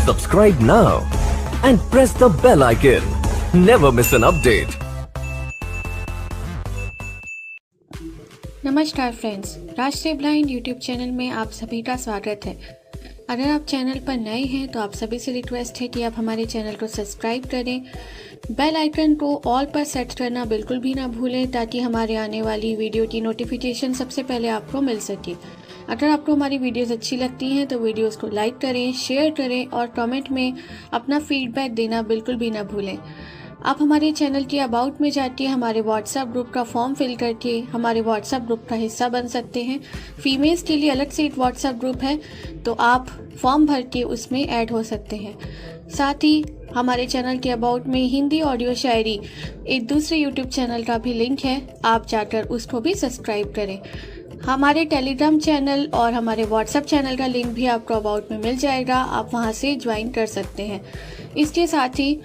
Subscribe now and press the bell icon. Never miss an update. नमस्कार friends, राष्ट्रीय blind YouTube channel में आप सभी का स्वागत है। अगर आप चैनल पर नए हैं तो आप सभी से रिक्वेस्ट है कि आप हमारे चैनल को सब्सक्राइब करें, बेल आइकन को ऑल पर सेट करना बिल्कुल भी ना भूलें ताकि हमारे आने वाली वीडियो की नोटिफिकेशन सबसे पहले आपको मिल सके। अगर आपको हमारी वीडियोस अच्छी लगती हैं तो वीडियोस को लाइक करें, शेयर करें और कमेंट में अपना फीडबैक देना बिल्कुल भी ना भूलें। आप हमारे चैनल के अबाउट में जाके हमारे व्हाट्सएप ग्रुप का फॉर्म फिल करके हमारे व्हाट्सएप ग्रुप का हिस्सा बन सकते हैं। फीमेल्स के लिए अलग से एक व्हाट्सएप ग्रुप है, तो आप फॉर्म भर के उसमें ऐड हो सकते हैं। साथ ही हमारे चैनल के अबाउट में हिंदी ऑडियो शायरी एक दूसरे यूट्यूब चैनल का भी लिंक है, आप जाकर उसको भी सब्सक्राइब करें। हमारे टेलीग्राम चैनल और हमारे व्हाट्सएप चैनल का लिंक भी आपको अबाउट में मिल जाएगा, आप वहां से ज्वाइन कर सकते हैं। इसके साथ ही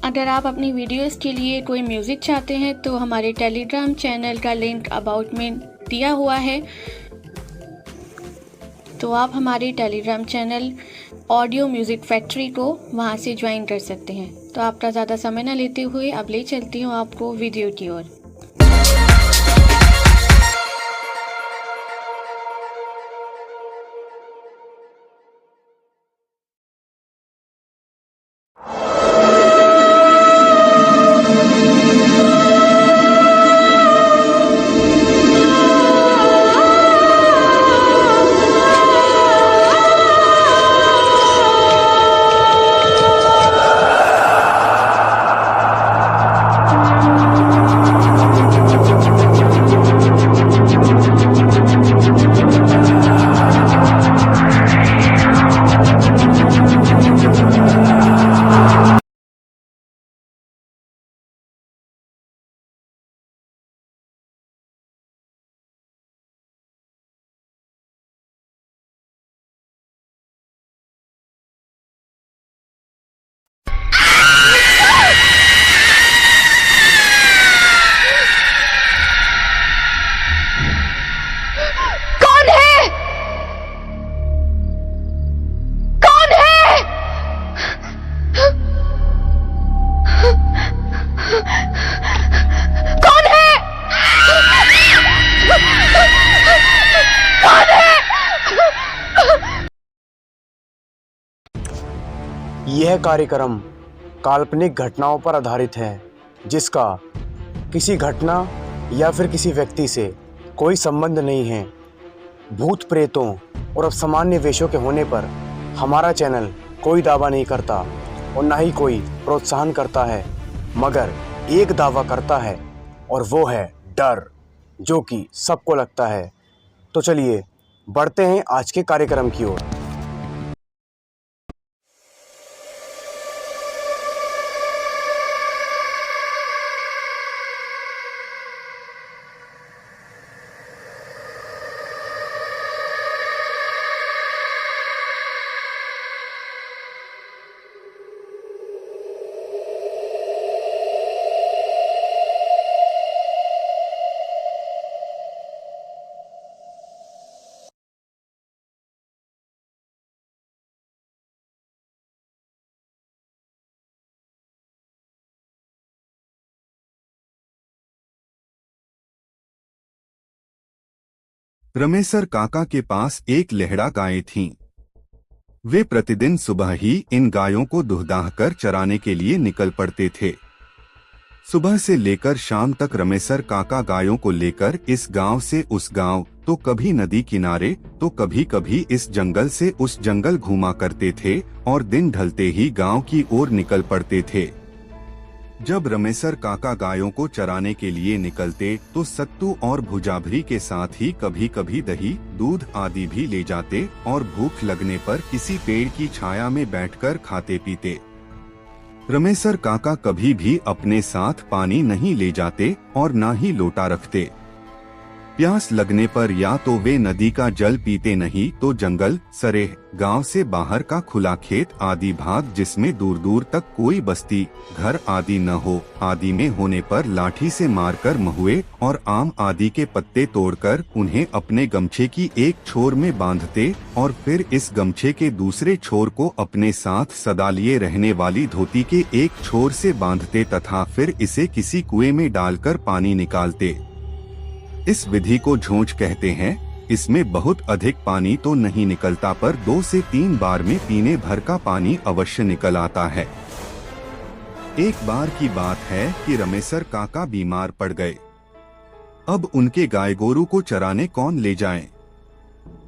अगर आप अपनी वीडियोस के लिए कोई म्यूज़िक चाहते हैं तो हमारे टेलीग्राम चैनल का लिंक अबाउट में दिया हुआ है, तो आप हमारे Telegram channel audio music factory को वहां से ज्वाइन कर सकते हैं। तो आपका ज़्यादा समय न लेते हुए अब ले चलती हूँ आपको वीडियो की ओर। यह कार्यक्रम काल्पनिक घटनाओं पर आधारित है, जिसका किसी घटना या फिर किसी व्यक्ति से कोई संबंध नहीं है। भूत प्रेतों और असामान्य वेशों के होने पर हमारा चैनल कोई दावा नहीं करता और ना ही कोई प्रोत्साहन करता है, मगर एक दावा करता है और वो है डर, जो कि सबको लगता है। तो चलिए बढ़ते हैं आज के कार्यक्रम की ओर। रमेसर काका के पास एक लेहड़ा गायें थीं। वे प्रतिदिन सुबह ही इन गायों को दुहदाह कर चराने के लिए निकल पड़ते थे। सुबह से लेकर शाम तक रमेसर काका गायों को लेकर इस गांव से उस गांव, तो कभी नदी किनारे तो कभी कभी इस जंगल से उस जंगल घूमा करते थे और दिन ढलते ही गांव की ओर निकल पड़ते थे। जब रमेसर काका गायों को चराने के लिए निकलते तो सत्तू और भुजाभरी के साथ ही कभी कभी दही, दूध आदि भी ले जाते और भूख लगने पर किसी पेड़ की छाया में बैठकर खाते पीते। रमेसर काका कभी भी अपने साथ पानी नहीं ले जाते और ना ही लोटा रखते। प्यास लगने पर या तो वे नदी का जल पीते नहीं तो जंगल, सरेह, गांव से बाहर का खुला खेत आदि भाग जिसमें दूर दूर तक कोई बस्ती, घर आदि न हो आदि में होने पर लाठी से मारकर महुए और आम आदि के पत्ते तोड़कर उन्हें अपने गमछे की एक छोर में बांधते और फिर इस गमछे के दूसरे छोर को अपने साथ सदा लिए रहने वाली धोती के एक छोर से बांधते तथा फिर इसे किसी कुएं में डालकर पानी निकालते। इस विधि को झोंच कहते हैं। इसमें बहुत अधिक पानी तो नहीं निकलता पर 2 से 3 बार में पीने भर का पानी अवश्य निकल आता है। एक बार की बात है कि रमेसर काका बीमार पड़ गए। अब उनके गाय गोरू को चराने कौन ले जाए।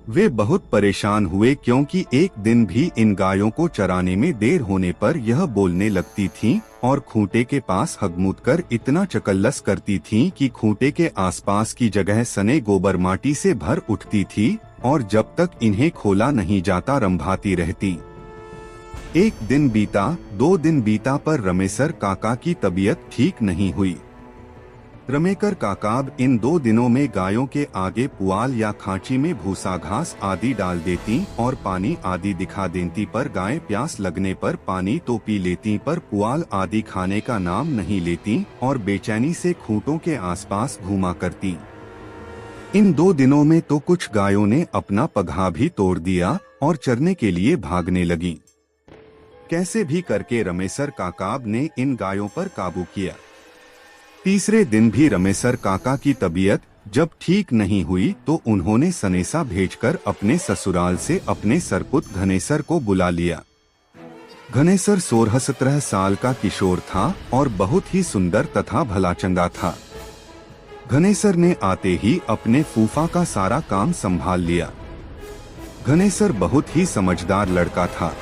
वे बहुत परेशान हुए क्योंकि एक दिन भी इन गायों को चराने में देर होने पर यह बोलने लगती थीं और खूंटे के पास हगमूत कर इतना चकल्लस करती थीं कि खूंटे के आसपास की जगह सने गोबर माटी से भर उठती थी और जब तक इन्हें खोला नहीं जाता रंभाती रहती। एक दिन बीता, 2 दिन बीता पर रमेसर काका की तबीयत ठीक नहीं हुई। रमेकर काकाब इन 2 दिनों में गायों के आगे पुआल या खांची में भूसा घास आदि डाल देती और पानी आदि दिखा देती पर गायें प्यास लगने पर पानी तो पी लेती पर पुआल आदि खाने का नाम नहीं लेती और बेचैनी से खूंटों के आसपास घूमा करती। इन 2 दिनों में तो कुछ गायों ने अपना पगहा भी तोड़ दिया और चरने के लिए भागने लगी। कैसे भी करके रमेसर काकाब ने इन गायों पर काबू किया। तीसरे दिन भी रमेसर काका की तबीयत जब ठीक नहीं हुई तो उन्होंने सनेसा भेजकर अपने ससुराल से अपने सरपुत घनेसर को बुला लिया। घनेसर 16-17 साल का किशोर था और बहुत ही सुंदर तथा भलाचंगा था। घनेसर ने आते ही अपने फूफा का सारा काम संभाल लिया। घनेसर बहुत ही समझदार लड़का था।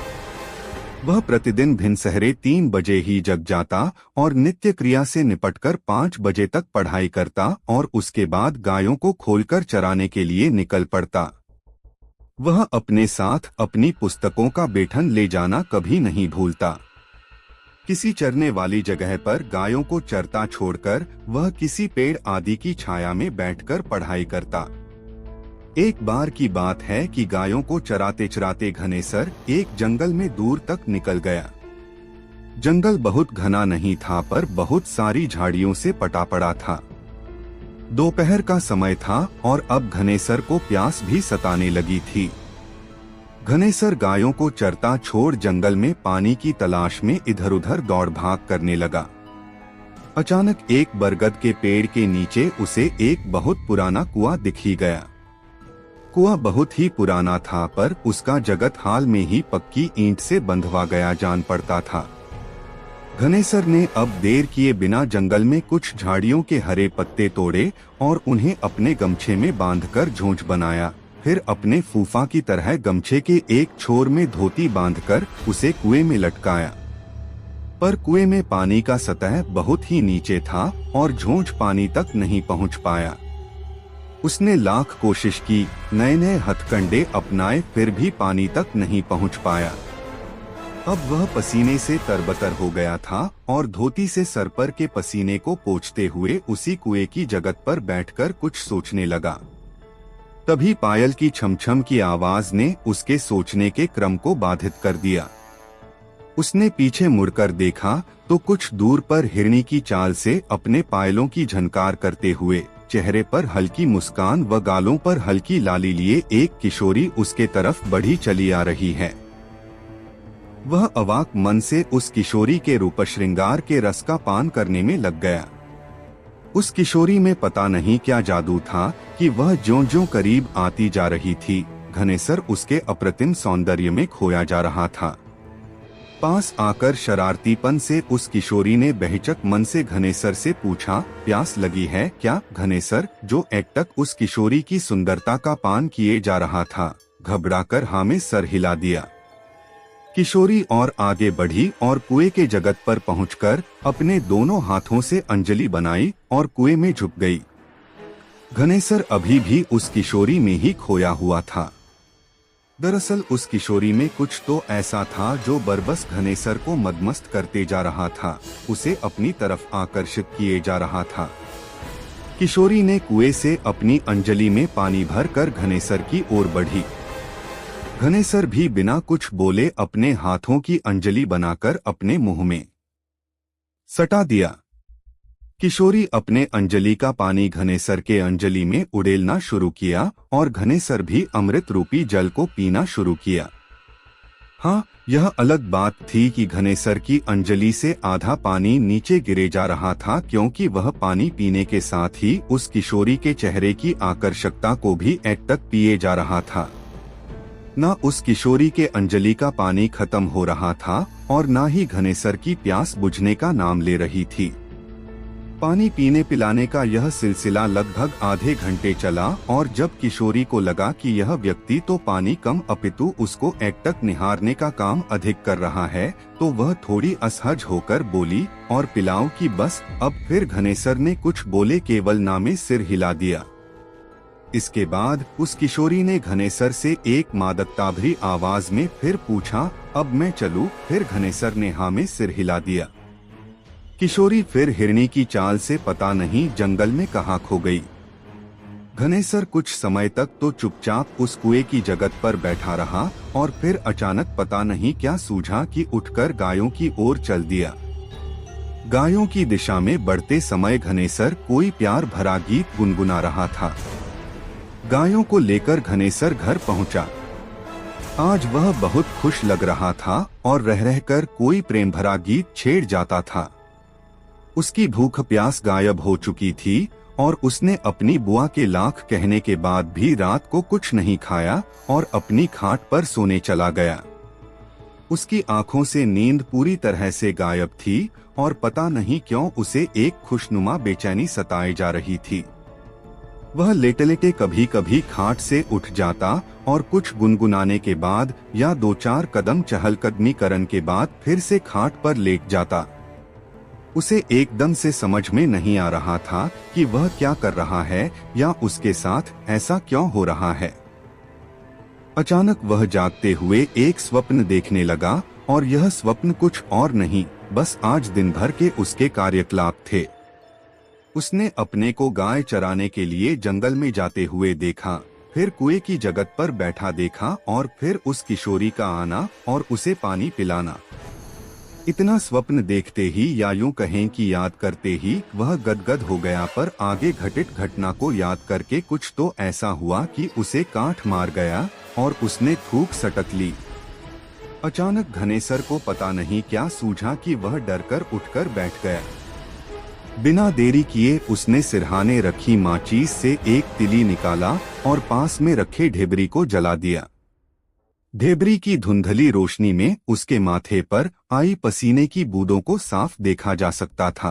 वह प्रतिदिन भिनसहरे 3 बजे ही जग जाता और नित्य क्रिया से निपटकर 5 बजे तक पढ़ाई करता और उसके बाद गायों को खोलकर चराने के लिए निकल पड़ता। वह अपने साथ अपनी पुस्तकों का बेठन ले जाना कभी नहीं भूलता। किसी चरने वाली जगह पर गायों को चरता छोड़कर वह किसी पेड़ आदि की छाया में बैठकर पढ़ाई करता। एक बार की बात है कि गायों को चराते चराते घनेसर एक जंगल में दूर तक निकल गया। जंगल बहुत घना नहीं था पर बहुत सारी झाड़ियों से पटा पड़ा था। दोपहर का समय था और अब घनेसर को प्यास भी सताने लगी थी। घनेसर गायों को चरता छोड़ जंगल में पानी की तलाश में इधर उधर दौड़ भाग करने लगा। अचानक एक बरगद के पेड़ के नीचे उसे एक बहुत पुराना कुआं दिख ही गया। कुआं बहुत ही पुराना था पर उसका जगत हाल में ही पक्की ईंट से बंधवा गया जान पड़ता था। घनेसर ने अब देर किए बिना जंगल में कुछ झाड़ियों के हरे पत्ते तोड़े और उन्हें अपने गमछे में बांधकर झोंच बनाया। फिर अपने फूफा की तरह गमछे के एक छोर में धोती बांधकर उसे कुएं में लटकाया। पर कुएं में पानी का सतह बहुत ही नीचे था और झोंच पानी तक नहीं पहुंच पाया। उसने लाख कोशिश की, नए नए हथकंडे अपनाए, फिर भी पानी तक नहीं पहुंच पाया। अब वह पसीने से तरबतर हो गया था और धोती से सर पर के पसीने को पोंछते हुए उसी कुएं की जगत पर बैठकर कुछ सोचने लगा। तभी पायल की छमछम की आवाज ने उसके सोचने के क्रम को बाधित कर दिया। उसने पीछे मुड़कर देखा तो कुछ दूर पर हिरनी की चाल से अपने पायलों की झनकार करते हुए चेहरे पर हल्की मुस्कान व गालों पर हल्की लाली लिए एक किशोरी उसके तरफ बढ़ी चली आ रही है। वह अवाक मन से उस किशोरी के रूप श्रृंगार के रस का पान करने में लग गया। उस किशोरी में पता नहीं क्या जादू था कि वह ज्यों-ज्यों करीब आती जा रही थी, घनेसर उसके अप्रतिम सौंदर्य में खोया जा रहा था। पास आकर शरारतीपन से उस किशोरी ने बेहिचक मन से घनेसर से पूछा, प्यास लगी है क्या? घनेसर, जो एकटक उस किशोरी की सुंदरता का पान किए जा रहा था, घबराकर हाँ में सर हिला दिया। किशोरी और आगे बढ़ी और कुएं के जगत पर पहुंचकर अपने दोनों हाथों से अंजलि बनाई और कुएं में झुक गई। घनेसर अभी भी उस किशोरी में ही खोया हुआ था। दरअसल उस किशोरी में कुछ तो ऐसा था जो बरबस घनेसर को मदमस्त करते जा रहा था, उसे अपनी तरफ आकर्षित किए जा रहा था। किशोरी ने कुएं से अपनी अंजलि में पानी भरकर घनेसर की ओर बढ़ी। घनेसर भी बिना कुछ बोले अपने हाथों की अंजलि बनाकर अपने मुंह में सटा दिया। किशोरी अपने अंजलि का पानी घनेसर के अंजलि में उड़ेलना शुरू किया और घनेसर भी अमृत रूपी जल को पीना शुरू किया। हाँ, यह अलग बात थी कि घनेसर की अंजलि से आधा पानी नीचे गिरे जा रहा था, क्योंकि वह पानी पीने के साथ ही उस किशोरी के चेहरे की आकर्षकता को भी एक तक पिए जा रहा था। न उस किशोरी के अंजलि का पानी खत्म हो रहा था और न ही घनेसर की प्यास बुझने का नाम ले रही थी। पानी पीने पिलाने का यह सिलसिला लगभग आधे घंटे चला और जब किशोरी को लगा कि यह व्यक्ति तो पानी कम अपितु उसको एकटक निहारने का काम अधिक कर रहा है, तो वह थोड़ी असहज होकर बोली, और पिलाओ कि बस। अब फिर घनेसर ने कुछ बोले केवल नामे सिर हिला दिया। इसके बाद उस किशोरी ने घनेसर से एक मादकता भरी आवाज में फिर पूछा, अब मैं चलूं? फिर घनेसर ने हाँ में सिर हिला दिया। किशोरी फिर हिरनी की चाल से पता नहीं जंगल में कहाँ खो गई। घनेसर कुछ समय तक तो चुपचाप उस कुएं की जगत पर बैठा रहा और फिर अचानक पता नहीं क्या सूझा कि उठकर गायों की ओर चल दिया। गायों की दिशा में बढ़ते समय घनेसर कोई प्यार भरा गीत गुनगुना रहा था। गायों को लेकर घनेसर घर पहुंचा। आज वह बहुत खुश लग रहा था और रह रहकर कोई प्रेम भरा गीत छेड़ जाता था। उसकी भूख प्यास गायब हो चुकी थी और उसने अपनी बुआ के लाख कहने के बाद भी रात को कुछ नहीं खाया और अपनी खाट पर सोने चला गया। उसकी आंखों से नींद पूरी तरह से गायब थी और पता नहीं क्यों उसे एक खुशनुमा बेचैनी सताए जा रही थी। वह लेटे लेटे कभी कभी खाट से उठ जाता और कुछ गुनगुनाने के बाद या 2-4 कदम चहलकदमी करने के बाद फिर से खाट पर लेट जाता। उसे एकदम से समझ में नहीं आ रहा था कि वह क्या कर रहा है या उसके साथ ऐसा क्यों हो रहा है। अचानक वह जागते हुए एक स्वप्न देखने लगा और यह स्वप्न कुछ और नहीं, बस आज दिन भर के उसके कार्यकलाप थे। उसने अपने को गाय चराने के लिए जंगल में जाते हुए देखा, फिर कुएं की जगत पर बैठा देखा और फिर उस किशोरी का आना और उसे पानी पिलाना। इतना स्वप्न देखते ही या यूं कहें कि याद करते ही वह गदगद हो गया, पर आगे घटित घटना को याद करके कुछ तो ऐसा हुआ कि उसे कांठ मार गया और उसने थूक सटक ली। अचानक घनेसर को पता नहीं क्या सूझा कि वह डरकर उठकर बैठ गया। बिना देरी किए उसने सिरहाने रखी माचीस से एक तिली निकाला और पास में रखे ढेबरी को जला दिया। ढेबरी की धुंधली रोशनी में उसके माथे पर आई पसीने की बूंदों को साफ देखा जा सकता था।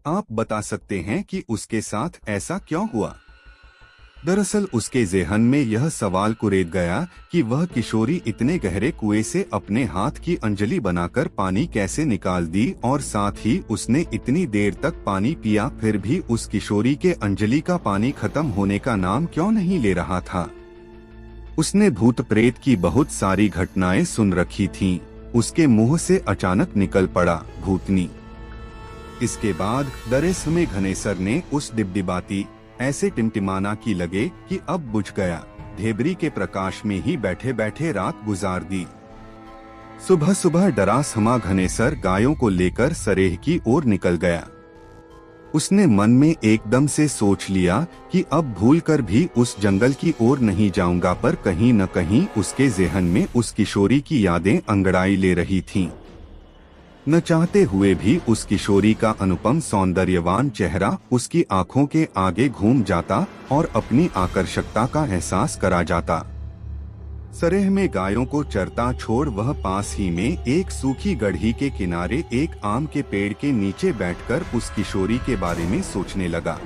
आप बता सकते हैं कि उसके साथ ऐसा क्यों हुआ? दरअसल उसके ज़हन में यह सवाल कुरेद गया कि वह किशोरी इतने गहरे कुएं से अपने हाथ की अंजलि बनाकर पानी कैसे निकाल दी, और साथ ही उसने इतनी देर तक पानी पिया फिर भी उस किशोरी के अंजलि का पानी खत्म होने का नाम क्यों नहीं ले रहा था। उसने भूत प्रेत की बहुत सारी घटनाएं सुन रखी थीं। उसके मुंह से अचानक निकल पड़ा, भूतनी। इसके बाद डरे समय घनेसर ने उस डिबडिबाती ऐसे टिमटिमाना की लगे कि अब बुझ गया ढेबरी के प्रकाश में ही बैठे बैठे रात गुजार दी। सुबह सुबह डरा समा घनेसर गायों को लेकर सरेह की ओर निकल गया। उसने मन में एकदम से सोच लिया कि अब भूलकर भी उस जंगल की ओर नहीं जाऊंगा, पर कहीं न कहीं उसके ज़हन में उस किशोरी की यादें अंगड़ाई ले रही थीं। न चाहते हुए भी उस किशोरी का अनुपम सौंदर्यवान चेहरा उसकी आंखों के आगे घूम जाता और अपनी आकर्षकता का एहसास करा जाता। सरेह में गायों को चरता छोड़ वह पास ही में एक सूखी गढ़ी के किनारे एक आम के पेड़ के नीचे बैठकर उस किशोरी के बारे में सोचने लगा।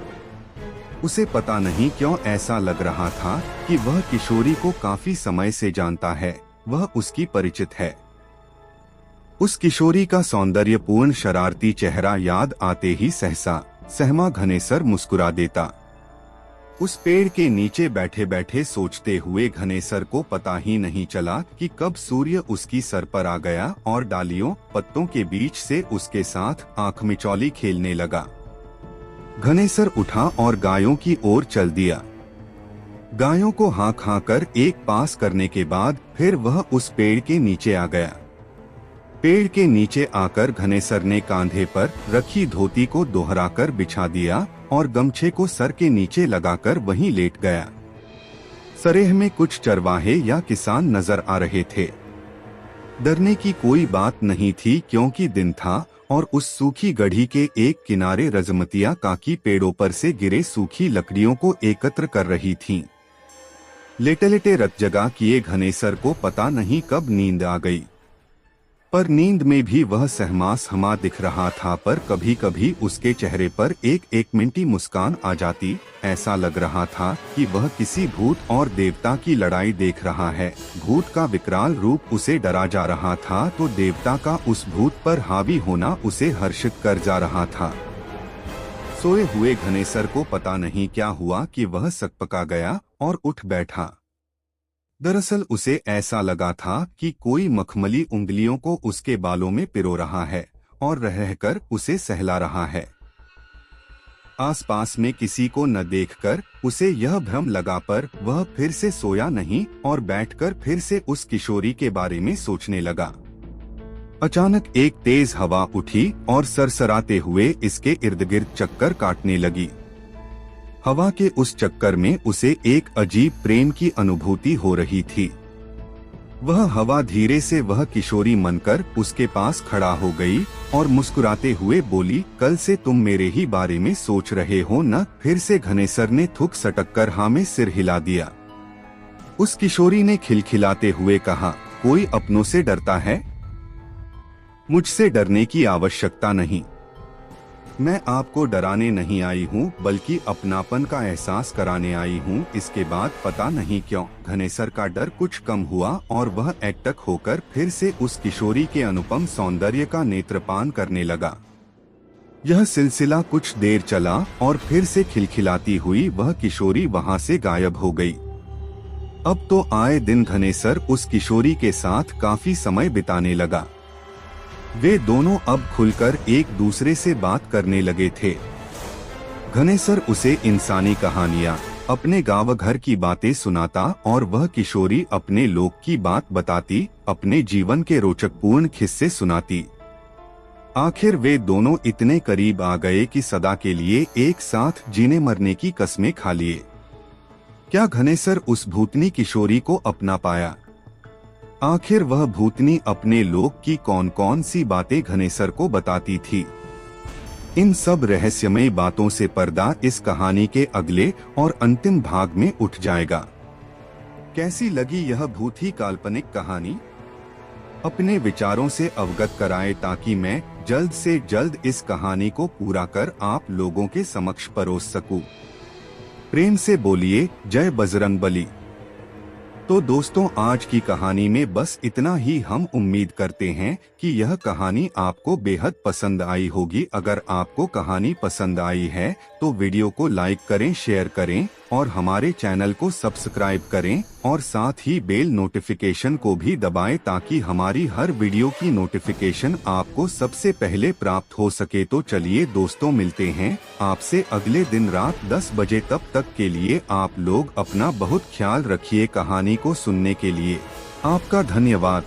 उसे पता नहीं क्यों ऐसा लग रहा था कि वह किशोरी को काफी समय से जानता है, वह उसकी परिचित है। उस किशोरी का सौंदर्यपूर्ण शरारती चेहरा याद आते ही सहसा सहमा घनेसर मुस्कुरा देता। उस पेड़ के नीचे बैठे बैठे सोचते हुए घनेसर को पता ही नहीं चला कि कब सूर्य उसकी सर पर आ गया और डालियों पत्तों के बीच से उसके साथ आंख मिचौली खेलने लगा। घनेसर उठा और गायों की ओर चल दिया। गायों को हाँक हाँक कर एक पास करने के बाद फिर वह उस पेड़ के नीचे आ गया। पेड़ के नीचे आकर घनेसर ने कांधे पर रखी धोती को दोहराकर बिछा दिया और गमछे को सर के नीचे लगाकर वहीं लेट गया। सरेह में कुछ चरवाहे या किसान नजर आ रहे थे। डरने की कोई बात नहीं थी क्योंकि दिन था और उस सूखी गढ़ी के एक किनारे रजमतिया काकी पेड़ों पर से गिरे सूखी लकड़ियों को एकत्र कर रही थीं। लेटे लेटे रत जगा किए घनेसर को पता नहीं कब नींद आ गई, पर नींद में भी वह सहमास हमा दिख रहा था। पर कभी कभी उसके चेहरे पर एक मिनटी मुस्कान आ जाती। ऐसा लग रहा था कि वह किसी भूत और देवता की लड़ाई देख रहा है। भूत का विकराल रूप उसे डरा जा रहा था तो देवता का उस भूत पर हावी होना उसे हर्षित कर जा रहा था। सोए हुए घनेसर को पता नहीं क्या हुआ कि वह सकपका गया और उठ बैठा। दरअसल उसे ऐसा लगा था कि कोई मखमली उंगलियों को उसके बालों में पिरो रहा है और रहकर उसे सहला रहा है। आसपास में किसी को न देखकर उसे यह भ्रम लगा, पर वह फिर से सोया नहीं और बैठकर फिर से उस किशोरी के बारे में सोचने लगा। अचानक एक तेज हवा उठी और सरसराते हुए इसके इर्द गिर्द चक्कर काटने लगी। हवा के उस चक्कर में उसे एक अजीब प्रेम की अनुभूति हो रही थी। वह हवा धीरे से वह किशोरी मनकर उसके पास खड़ा हो गई और मुस्कुराते हुए बोली, कल से तुम मेरे ही बारे में सोच रहे हो न? फिर से घनेसर ने थूक सटक कर हाँ में सिर हिला दिया। उस किशोरी ने खिलखिलाते हुए कहा, कोई अपनों से डरता है? मुझसे डरने की आवश्यकता नहीं। मैं आपको डराने नहीं आई हूँ बल्कि अपनापन का एहसास कराने आई हूँ। इसके बाद पता नहीं क्यों घनेसर का डर कुछ कम हुआ और वह एकटक होकर फिर से उस किशोरी के अनुपम सौंदर्य का नेत्रपान करने लगा। यह सिलसिला कुछ देर चला और फिर से खिलखिलाती हुई वह किशोरी वहाँ से गायब हो गई। अब तो आए दिन घनेसर उस किशोरी के साथ काफी समय बिताने लगा। वे दोनों अब खुलकर एक दूसरे से बात करने लगे थे। घनेसर उसे इंसानी कहानियाँ, अपने गाँव घर की बातें सुनाता और वह किशोरी अपने लोक की बात बताती, अपने जीवन के रोचकपूर्ण किस्से सुनाती। आखिर वे दोनों इतने करीब आ गए कि सदा के लिए एक साथ जीने मरने की कस्में खा लिए। क्या घनेसर उस भूतनी किशोरी को अपना पाया? आखिर वह भूतनी अपने लोक की कौन कौन सी बातें घनेसर को बताती थी? इन सब रहस्यमय बातों से पर्दा इस कहानी के अगले और अंतिम भाग में उठ जाएगा। कैसी लगी यह भूत ही काल्पनिक कहानी? अपने विचारों से अवगत कराएं ताकि मैं जल्द से जल्द इस कहानी को पूरा कर आप लोगों के समक्ष परोस सकूं। प्रेम से बोलिए जय बजरंगबली। तो दोस्तों, आज की कहानी में बस इतना ही। हम उम्मीद करते हैं कि यह कहानी आपको बेहद पसंद आई होगी। अगर आपको कहानी पसंद आई है तो वीडियो को लाइक करें, शेयर करें और हमारे चैनल को सब्सक्राइब करें और साथ ही बेल नोटिफिकेशन को भी दबाएं ताकि हमारी हर वीडियो की नोटिफिकेशन आपको सबसे पहले प्राप्त हो सके। तो चलिए दोस्तों, मिलते हैं आपसे अगले दिन रात 10 बजे। तब तक के लिए आप लोग अपना बहुत ख्याल रखिए। कहानी को सुनने के लिए आपका धन्यवाद।